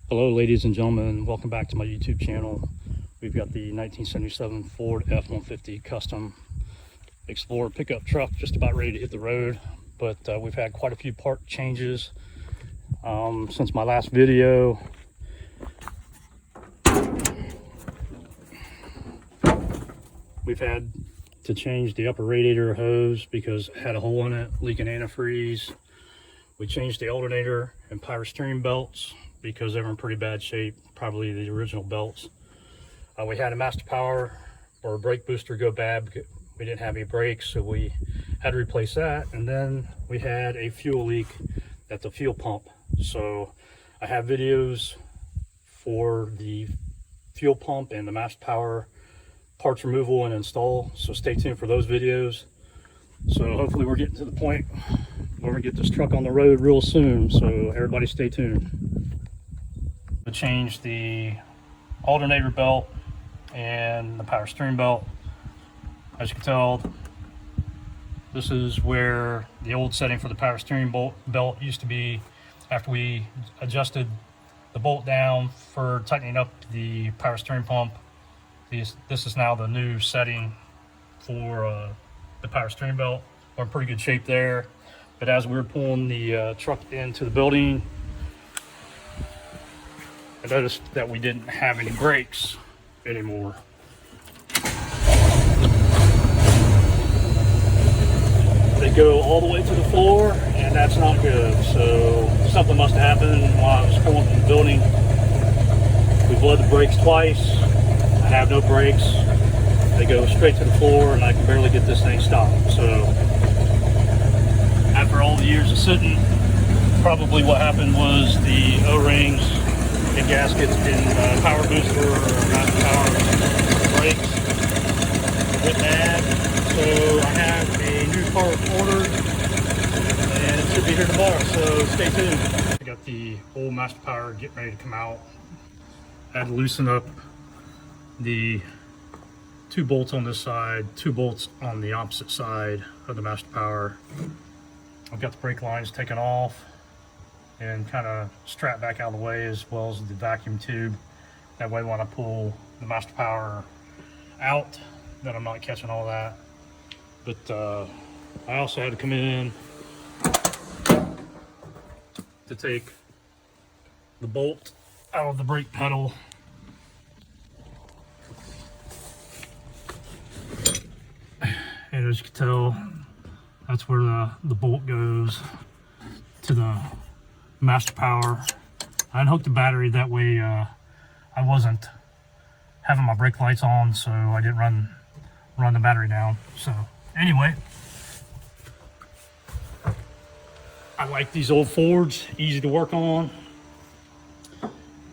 Hello ladies and gentlemen, welcome back to my YouTube channel. We've got the 1977 Ford F-150 Custom Explorer pickup truck just about ready to hit the road, but we've had quite a few part changes since my last video. We've had to change the upper radiator hose because it had a hole in it, leaking antifreeze. We changed the alternator and power steering belts because they were in pretty bad shape, probably the original belts. We had a master power or a brake booster go bad because we didn't have any brakes, so we had to replace that. And then we had a fuel leak at the fuel pump. So I have videos for the fuel pump and the master power parts removal and install, so stay tuned for those videos. So hopefully we're getting to the point where we get this truck on the road real soon, so everybody stay tuned. We changed the alternator belt and the power steering belt. As you can tell, this is where the old setting for the power steering belt used to be. After we adjusted the bolt down for tightening up the power steering pump, this is now the new setting for the power steering belt. We're in pretty good shape there. But as we were pulling the truck into the building, I noticed that we didn't have any brakes anymore. They go all the way to the floor, and that's not good. So something must have happened while I was pulling from the building. We bled the brakes twice. I have no brakes. They go straight to the floor, and I can barely get this thing stopped. So after all the years of sitting, probably what happened was the O-rings and gaskets in power booster or master power brakes went bad. So I have a new part ordered, and it should be here tomorrow, so stay tuned. I got the old master power getting ready to come out. I had to loosen up the 2 bolts on this side, 2 bolts on the opposite side of the master power. I've got the brake lines taken off and kind of strapped back out of the way, as well as the vacuum tube. That way when I pull the master power out, then I'm not catching all that. But I also had to come in to take the bolt out of the brake pedal. And as you can tell, that's where the bolt goes to the master power. I unhooked the battery, that way I wasn't having my brake lights on, so I didn't run the battery down. So anyway, I like these old Fords, easy to work on.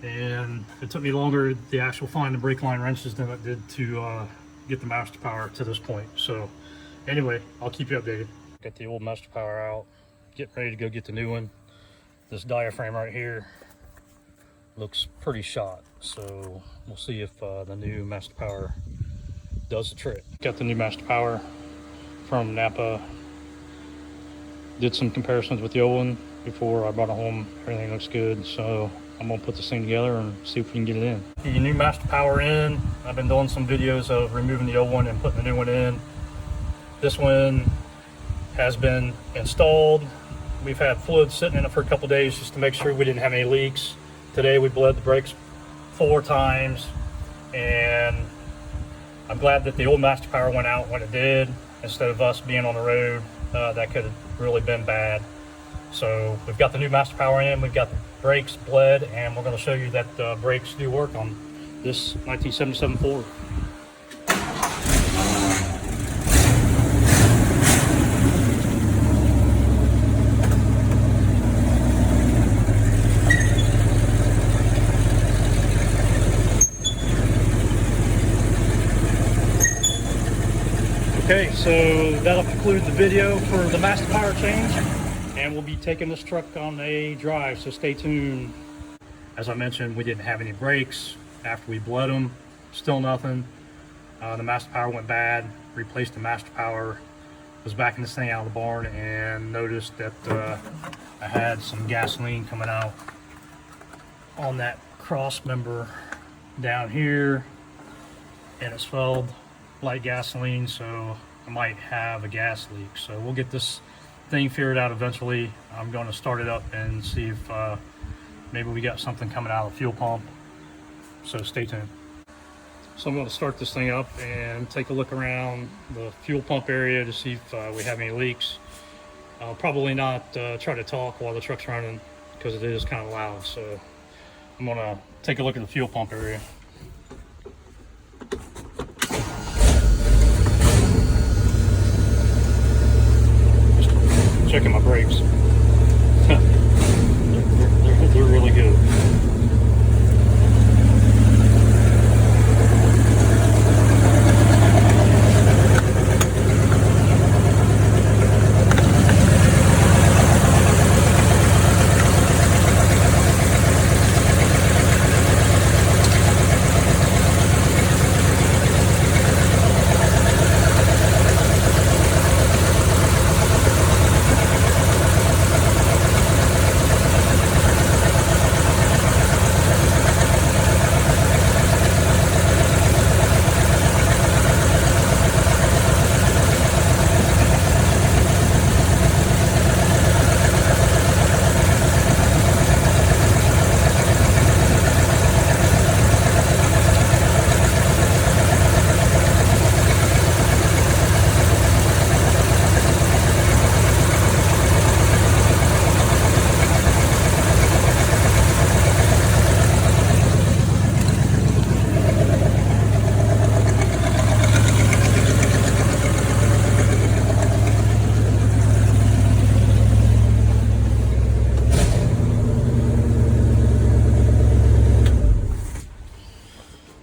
And it took me longer to actually find the brake line wrenches than it did to get the master power to this point. So anyway, I'll keep you updated. Got the old master power out, getting ready to go get the new one. This diaphragm right here looks pretty shot, so we'll see if the new master power does the trick. Got the new master power from Napa. Did some comparisons with the old one before I brought it home. Everything looks good, so I'm gonna put this thing together and see if we can get it in. The new master power in. I've been doing some videos of removing the old one and putting the new one in. This one has been installed. We've had fluid sitting in it for a couple days just to make sure we didn't have any leaks. Today we bled the brakes 4 times, and I'm glad that the old master power went out when it did, instead of us being on the road. That could have really been bad. So we've got the new master power in, we've got the brakes bled, and we're going to show you that the brakes do work on this 1977 Ford. Okay, so that'll conclude the video for the master power change, and we'll be taking this truck on a drive, so stay tuned. As I mentioned, we didn't have any brakes after we bled them, still nothing. The master power went bad, replaced the master power, was backing this thing out of the barn and noticed that I had some gasoline coming out on that cross member down here, and it smelled like gasoline, so I might have a gas leak. So we'll get this thing figured out eventually. I'm going to start it up and see if maybe we got something coming out of the fuel pump. So stay tuned. So I'm going to start this thing up and take a look around the fuel pump area to see if we have any leaks. I'll probably not try to talk while the truck's running because it is kind of loud. So I'm going to take a look at the fuel pump area. Just checking my brakes. they're really good.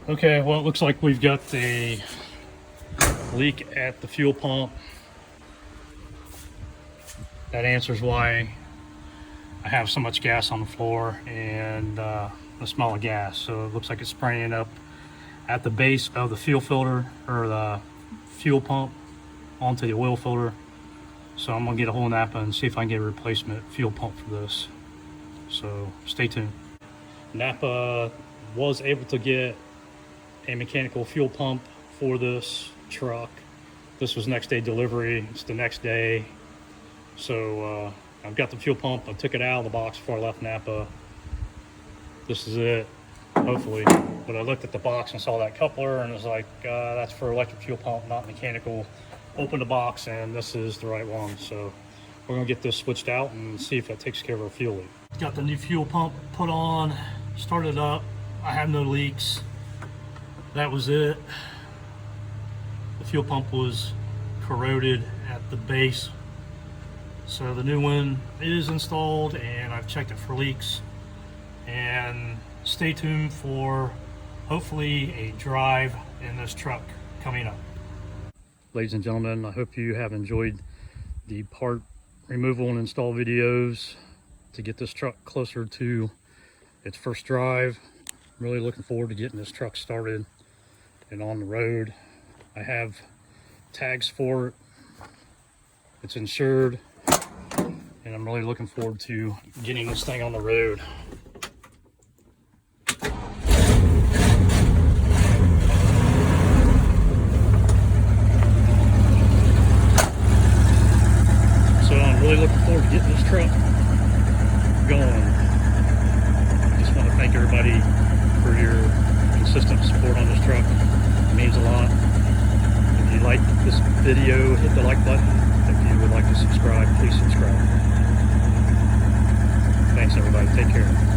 Okay, well, it looks like we've got a leak at the fuel pump. That answers why I have so much gas on the floor and the smell of gas. So it looks like it's spraying up at the base of the fuel filter or the fuel pump onto the oil filter. So I'm gonna get a hold of Napa and see if I can get a replacement fuel pump for this. So stay tuned. Napa was able to get a mechanical fuel pump for this truck. This was next day delivery. It's the next day. So I've got the fuel pump. I took it out of the box before I left Napa. This is it, hopefully. But I looked at the box and saw that coupler and was like, that's for electric fuel pump, not mechanical. Opened the box and this is the right one. So we're gonna get this switched out and see if that takes care of our fuel leak. Got the new fuel pump put on, started up. I have no leaks. That was it. The fuel pump was corroded at the base. So the new one is installed and I've checked it for leaks. And stay tuned for hopefully a drive in this truck coming up. Ladies and gentlemen, I hope you have enjoyed the part removal and install videos to get this truck closer to its first drive. I'm really looking forward to getting this truck started and on the road. I have tags for it. It's insured. And I'm really looking forward to getting this thing on the road. So I'm really looking forward to getting this truck going. I just want to thank everybody for your consistent support on this truck. It means a lot. If you like this video, hit the like button. If you would like to subscribe, please subscribe. Thanks everybody, take care.